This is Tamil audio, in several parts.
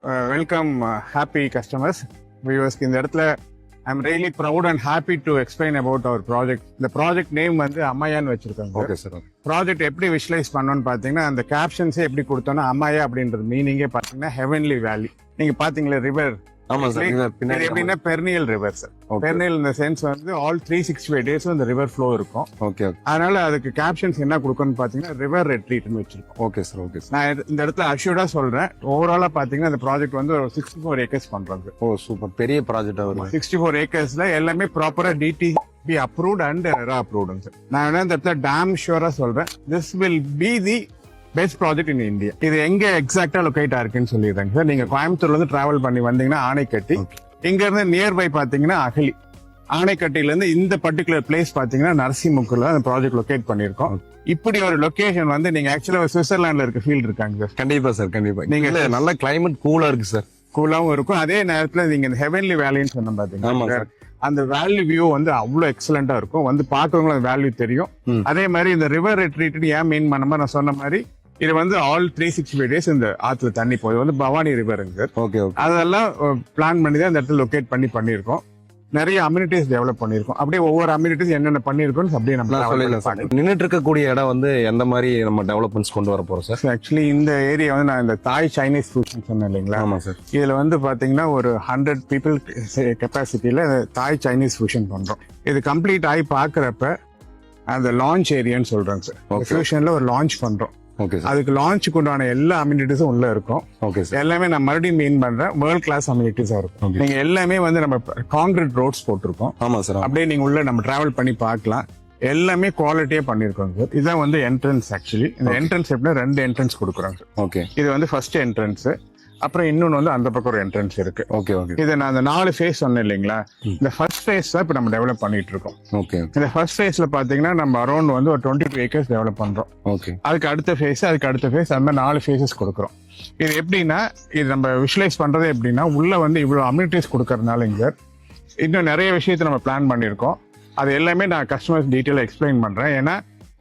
வெல்கம் ஹாப்பி கஸ்டமர்ஸ் வியூவர்ஸ்க்கு இந்த இடத்துல I'm really proud and happy to explain about our project. இந்த ப்ராஜெக்ட் நேம் வந்து அம்மாயான்னு வச்சிருக்காங்க. Okay sir. ப்ராஜெக்ட் எப்படி விஷுவலைஸ் பண்ணோன்னு பார்த்தீங்கன்னா அந்த கேப்ஷன்ஸே எப்படி கொடுத்தோன்னா அம்மாயா அப்படின்றது மீனிங்கே பார்த்தீங்கன்னா ஹெவன்லி வேலி. நீங்க பாத்தீங்களா ரிவர்? ஆமா சார். இது எப்படின்னா பெர்னியல் ரிவர் சார். பெர்னியல் இந்த சென்ஸ் வந்து ஆல் 365 டேஸ் இந்த ரிவர் ஃப்ளோ இருக்கும். ஓகே. அதனால அதுக்கு கேப்ஷன்ஸ் என்ன கொடுக்கணும்னு பாத்தீங்கன்னா ரிவர் ரெட்ரீட்னு வச்சிருக்கோம். Okay sir. Okay sir. நான் இந்த இடத்துல அஷ்யூர்டா சொல்றேன், ஓவராலா பாத்தீங்கன்னா இந்த ப்ராஜெக்ட் வந்து ஒரு 64 ஏக்கர்ஸ் பண்றாங்க. ஓ சூப்பர், பெரிய ப்ராஜெக்ட் வரும். 64 ஏக்கர்ஸ்ல எல்லாமே ப்ராப்பரா DTP approved and RERA approved sir. நான் இந்த இடத்துல டேம் ஷூரா சொல்றேன், this will be the best project in India. இது எங்க எக்ஸாக்டா லொகேட் ஆயிருக்குன்னு சொல்லிடுறாங்க சார். நீங்க கோயம்புத்தூர்ல இருந்து டிராவல் பண்ணி வந்தீங்கன்னா ஆனைக்கட்டி, இங்க இருந்து நியர்பை பாத்தீங்கன்னா அகலி. ஆனைக்கட்டில இருந்து இந்த பர்டிகுலர் பிளேஸ் பாத்தீங்கன்னா நரசிமுக்குல அந்த ப்ராஜெக்ட் லொகேட் பண்ணிருக்கோம். இப்படி ஒரு லொகேஷன் வந்து நீங்க ஆக்சுவலா சுவிட்சர்லாந்துல இருக்க ஃபீல்ட் இருக்காங்க சார். கண்டிப்பா சார், கண்டிப்பா. நீங்க நல்ல கிளைமேட் கூலா இருக்கு சார். கூலாவும் இருக்கும், அதே நேரத்துல நீங்க இந்த ஹெவன்லி வேலின்னு சொன்ன பாத்தீங்கன்னா அந்த வேல்யூ வியூ வந்து அவ்வளவு எக்ஸலண்டா இருக்கும். வந்து பாக்குறவங்களுக்கு அந்த வேல்யூ தெரியும். அதே மாதிரி இந்த ரிவர் ரெட்ரீட் ஏன் மீன் பண்ண நான் சொன்ன மாதிரி இது வந்து ஆல் 365 டேஸ் இந்த ஆத்துல தண்ணி போகுது. வந்து பவானி ரிவருங்க. ஓகே. அதெல்லாம் பிளான் பண்ணி தான் இந்த இடத்துல லொகேட் பண்ணிருக்கோம். நிறைய அம்யூனிட்டிஸ் டெவலப் பண்ணிருக்கோம். அப்படியே ஒவ்வொரு அம்யூனிட்டிஸ் என்னென்ன பண்ணிருக்கோம் அப்படியே நம்ம நின்றுட்டு இருக்கக்கூடிய இடம் வந்து எந்த மாதிரி நம்ம டெவலப்மெண்ட்ஸ் கொண்டு வர போறோம் சார்? ஆக்சுவலி இந்த ஏரியா வந்து நான் இந்த தாய் சைனீஸ் ஃபியூஷன் சொன்னேன் இல்லைங்களா? ஆமா சார். இதுல வந்து பாத்தீங்கன்னா ஒரு 100 பீப்புள் கெப்பாசிட்டியில தாய் சைனீஸ் ஃபியூஷன் பண்றோம். இது கம்ப்ளீட் ஆகி பாக்குறப்ப அந்த லான்ச் ஏரியான்னு சொல்றாங்க சார். ஃபியூஷன்ல ஒரு லான்ச் பண்றோம். அதுக்கு லான்ச்சுக்கு உண்டான எல்லா அம்யூனிட்டிஸும் உள்ள இருக்கும். எல்லாமே நான் மறுபடியும் மீன் பண்றேன், வேர்ல்ட் கிளாஸ் அம்யூனிட்டிஸா இருக்கும். நீங்க எல்லாமே வந்து நம்ம கான்கிரீட் ரோட்ஸ் போட்டிருக்கோம். ஆமா சார். அப்படியே நீங்க உள்ள நம்ம டிராவல் பண்ணி பார்க்கலாம். எல்லாமே குவாலிட்டியா பண்ணிருக்கோம் சார். இதுதான் வந்து என்ட்ரன்ஸ். ஆக்சுவலி இந்த என்ட்ரன்ஸ் எப்படின்னா 2 என்ட்ரன்ஸ் கொடுக்குறாங்க. ஓகே. இது வந்து ஃபர்ஸ்ட் என்ட்ரன்ஸ், அப்புறம் இன்னொன்னு வந்து அந்த பக்கம் ஒரு என்ட்ரன்ஸ் இருக்கு. ஓகே. ஓகே. இதை நான் அந்த 4 ஃபேஸ் சொன்னேன் இல்லைங்களா? இந்த ஃபர்ஸ்ட் ஃபேஸ் தான் இப்ப நம்ம டெவலப் பண்ணிட்டு இருக்கோம். ஓகே. இந்த ஃபர்ஸ்ட் ஃபேஸ்ல பாத்தீங்கன்னா நம்ம அரௌண்ட் வந்து ஒரு 22 ஏக்கர்ஸ் டெவலப் பண்றோம். ஓகே. அதுக்கு அடுத்த ஃபேஸ், அதுக்கு அடுத்த ஃபேஸ், அந்த மாதிரி 4 ஃபேஸஸ் கொடுக்குறோம். இது எப்படின்னா இது நம்ம விஷுவலைஸ் பண்றது எப்படின்னா உள்ள வந்து இவ்வளவு அம்யூனிட்டிஸ் கொடுக்கறதுனால இங்க இன்னும் நிறைய விஷயத்தை நம்ம பிளான் பண்ணிருக்கோம். அது எல்லாமே நான் கஸ்டமர்ஸ் டீட்டெயிலா எக்ஸ்பிளைன் பண்றேன். ஏன்னா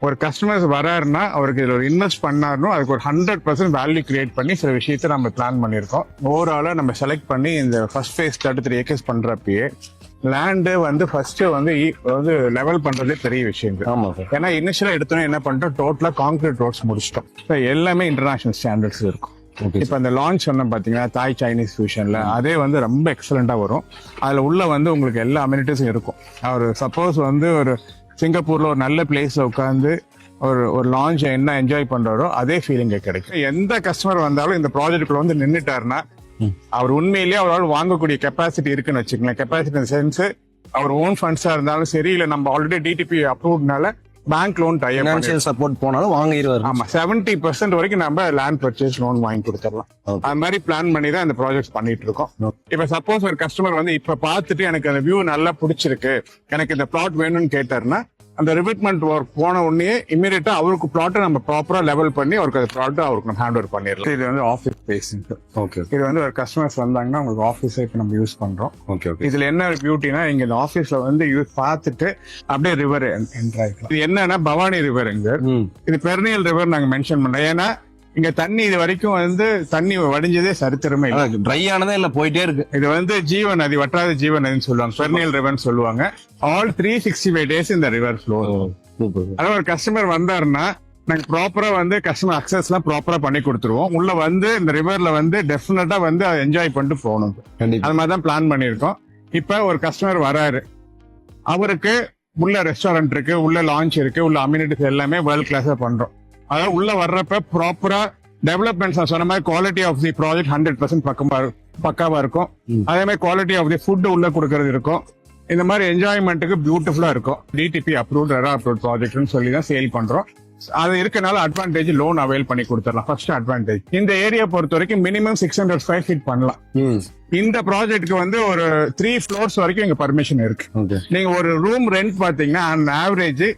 ஒரு கஸ்டமர்ஸ் வராருன்னா அவருக்கு இதுல ஒரு இன்வெஸ்ட் பண்ணாருன்னா அதுக்கு ஒரு 100% வேல்யூ கிரியேட் பண்ணி சில விஷயத்த நம்ம பிளான் பண்ணிருக்கோம். ஓவராலா நம்ம செலக்ட் பண்ணி இந்த ஃபர்ஸ்ட் ஃபேஸ் 33 ஏக்கர்ஸ் பண்றப்பயே லேண்டு வந்து ஃபர்ஸ்ட் வந்து லெவல் பண்றதே பெரிய விஷயம். ஆமா சார். ஏன்னா இனிஷியலா எடுத்தோம் என்ன பண்ணிட்டோம், டோட்டலா கான்கிரீட் ரோட்ஸ் முடிச்சிட்டோம். எல்லாமே இன்டர்நேஷனல் ஸ்டாண்டர்ட்ஸ் இருக்கும். இப்ப அந்த லான்ச் சொன்ன பாத்தீங்கன்னா தாய் சைனீஸ் ஃபியூஷன்ல அதே வந்து ரொம்ப எக்ஸலண்டா வரும். அதுல உள்ள வந்து உங்களுக்கு எல்லா அம்யூனிட்டிஸும் இருக்கும். அவர் சப்போஸ் வந்து ஒரு சிங்கப்பூர்ல ஒரு நல்ல பிளேஸ்ல உட்காந்து ஒரு லான்ச் என்ன என்ஜாய் பண்றாரோ அதே ஃபீலிங் கிடைக்கும். எந்த கஸ்டமர் வந்தாலும் இந்த ப்ராஜெக்ட்ல வந்து நின்னுட்டாருன்னா அவர் உண்மையிலேயே அவரால் வாங்கக்கூடிய கெப்பாசிட்டி இருக்குன்னு வச்சுக்கோங்களேன். கெப்பாசிட்டி சென்ஸ் அவர் ஓன் ஃபண்ட்ஸா இருந்தாலும் சரி, இல்ல நம்ம ஆல்ரெடி டிடிபி அப்ரூவ்ட்னால பேங்க் லோன் ஃபைனான்சியல் சப்போர்ட் போனாலும் வாங்கிடுவாரு. ஆமா, 70% வரைக்கும் நம்ம லேண்ட் பர்ச்சேஸ் லோன் வாங்கி கொடுத்துடலாம். அது மாதிரி பிளான் பண்ணி தான் இந்த ப்ராஜெக்ட் பண்ணிட்டு இருக்கோம். இப்ப சப்போஸ் ஒரு கஸ்டமர் வந்து இப்ப பார்த்துட்டு எனக்கு அந்த வியூ நல்லா பிடிச்சிருக்கு, எனக்கு இந்த பிளாட் வேணும்னு கேட்டாருன்னா அந்த ரிவிட்மெண்ட் ஒர்க் போன உடனே இமீடியட்டா அவருக்கு பிளாட்டை நம்ம ப்ராப்பரா லெவல் பண்ணி அவருக்கு அந்த பிளாட் அவருக்கு நம்ம ஹேண்ட் ஓவர் பண்ணிடலாம். இது வந்து ஆஃபீஸ் ஸ்பேஸ். ஓகே. இது வந்து ஒரு கஸ்டமர்ஸ் வந்தாங்கன்னா உங்களுக்கு ஆஃபீஸை இப்ப நம்ம யூஸ் பண்றோம். ஓகே. இதுல என்ன பியூட்டினா இங்க இந்த ஆஃபீஸ்ல வந்து யூஸ் பார்த்துட்டு அப்படியே ரிவர் என்டர் ஆயிக்கலாம். இது என்னன்னா பவானி ரிவர். இது பெர்னியல் ரிவர் நாங்க மென்ஷன் பண்றோம். ஏன்னா இங்க தண்ணி இது வரைக்கும் வந்து தண்ணி வடிஞ்சதே சரித்திரமே இல்லை. ட்ரை ஆனதே இல்ல, போயிட்டே இருக்கு. இது வந்து ஜீவ நதி, வற்றாத ஜீவ நதின்னு சொல்லுவாங்க, பெர்னியல் ரிவர்னு சொல்லுவாங்க. ஆல் 365 டேஸ் இந்த ரிவர் ஃப்ளோ. அதாவது ஒரு கஸ்டமர் வந்தாருன்னா நாங்க ப்ராப்பரா வந்து கஸ்டமர் அக்சஸ் எல்லாம் ப்ராப்பரா பண்ணி கொடுத்துருவோம். உள்ள வந்து இந்த ரிவர்ல வந்து டெஃபினட்டா வந்து அதை என்ஜாய் பண்ணிட்டு போகணும். அது மாதிரிதான் பிளான் பண்ணிருக்கோம். இப்ப ஒரு கஸ்டமர் வராரு, அவருக்கு உள்ள ரெஸ்டாரண்ட் இருக்கு, உள்ள லான்ச் இருக்கு, உள்ள அம்யூனிட்டிஸ் எல்லாமே வேர்ல்ட் கிளாஸா பண்றோம். அதாவது உள்ள வர்றப்ப ப்ராப்பரா டெவலப்மெண்ட்ஸ் சொன்ன மாதிரி குவாலிட்டி ஆஃப் தி ப்ராஜெக்ட் 100% பக்காவா இருக்கும். அதே மாதிரி குவாலிட்டி ஆஃப் தி ஃபுட் உள்ள கொடுக்கறது இருக்கும். இந்த மாதிரி என்ஜாய்மெண்ட்டுக்கு பியூட்டிஃபுல்லா இருக்கும். டிடிபி அப்ரூவ்ட் ரெரா அப்ரூவ்ட் ப்ராஜெக்ட்னு சொல்லி தான் சேல் பண்றோம். அது இருக்கனால அட்வான்டேஜ் லோன் அவைல் பண்ணி கொடுத்துடலாம். ஃபர்ஸ்ட் அட்வான்டேஜ் இந்த ஏரியா பொறுத்த வரைக்கும் மினிமம் 600 ஸ்கொயர் ஃபீட் பண்ணலாம். இந்த ப்ராஜெக்ட்க்கு வந்து ஒரு 3 ஃப்ளோர்ஸ் வரைக்கும் இங்க பர்மிஷன் இருக்கு. நீங்க ஒரு ரூம் ரெண்ட் பாத்தீங்கன்னா ஆவரேஜ்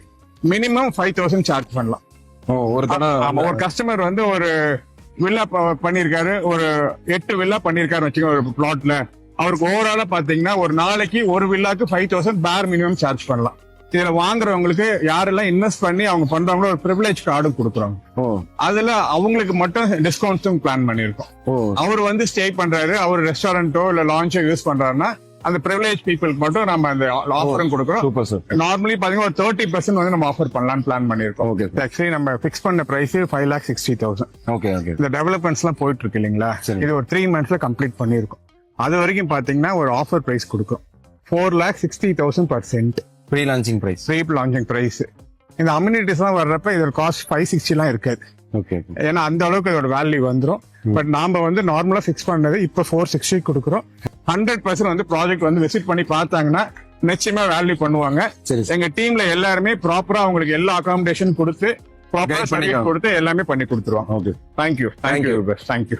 மினிமம் 5000 சார்ஜ் பண்ணலாம். ஒரு கஸ்டமர் வந்து ஒரு வில்லா பண்ணிருக்காரு, ஒரு 8 வில்லா பண்ணிருக்காரு வச்சுக்கோங்க ஒரு பிளாட்ல. அவருக்கு ஓவராலா பாத்தீங்கன்னா ஒரு நாளைக்கு ஒரு வில்லாக்கு 5000 பேர் மினிமம் சார்ஜ் பண்ணலாம். இதுல வாங்குறவங்களுக்கு யாரெல்லாம் இன்வெஸ்ட் பண்ணி அவங்க பண்றாங்களோ ஒரு ப்ரிவிலேஜ் கார்டும் கொடுக்குறாங்க. ஓ அதுல அவங்களுக்கு மட்டும் டிஸ்கவுண்ட்ஸும் பிளான் பண்ணிருக்கோம். ஓ அவர் வந்து ஸ்டே பண்றாரு, அவர் ரெஸ்டாரண்டோ இல்ல லான்ச்சோ யூஸ் பண்றாருன்னா அந்த ப்ரிவிலேஜ் பீப்புளுக்கு மட்டும் நம்ம அந்த ஆஃபரும் கொடுக்குறோம். Super sir. நார்மலி பாத்தீங்கன்னா ஒரு 30% வந்து நம்ம ஆஃபர் பண்ணலாம்னு பிளான் பண்ணிருக்கோம். Okay, sir. ஆக்சுவலி நம்ம ஃபிக்ஸ் பண்ண பிரைஸ் 5,60,000. ஓகே ஓகே இந்த டெவலப்மெண்ட்ஸ் எல்லாம் போயிட்டு இருக்கு இல்லைங்களா, சரி. இது ஒரு 3 monthsல கம்ப்ளீட் பண்ணிருக்கோம். அது வரைக்கும் பாத்தீங்கன்னா ஒரு ஆஃபர் பிரைஸ் கொடுக்கும் 4,60,000 per cent. Pre launching price. Pre launching price. இந்த அம்யூனிட்டிஸ் எல்லாம் வர்றப்ப இதோட காஸ்ட் 560 எல்லாம் இருக்காது. ஓகே ஏன்னா அந்த அளவுக்கு இதோட வேல்யூ வந்துரும். பட் நாம வந்து நார்மலா ஃபிக்ஸ் பண்ணது இப்ப 460 கொடுக்குறோம். 100% வந்து ப்ராஜெக்ட் வந்து விசிட் பண்ணி பார்த்தாங்கன்னா நிச்சயமா வேல்யூ பண்ணுவாங்க. சரி எங்க டீம்ல எல்லாருமே ப்ராப்பரா அவங்களுக்கு எல்லா அகாமடேஷன் கொடுத்து ப்ராப்பரா Guide பண்ணிக்கலாம். கொடுத்து எல்லாமே பண்ணி கொடுத்துருவாங்க. Okay thank you. Thank you. Thank you.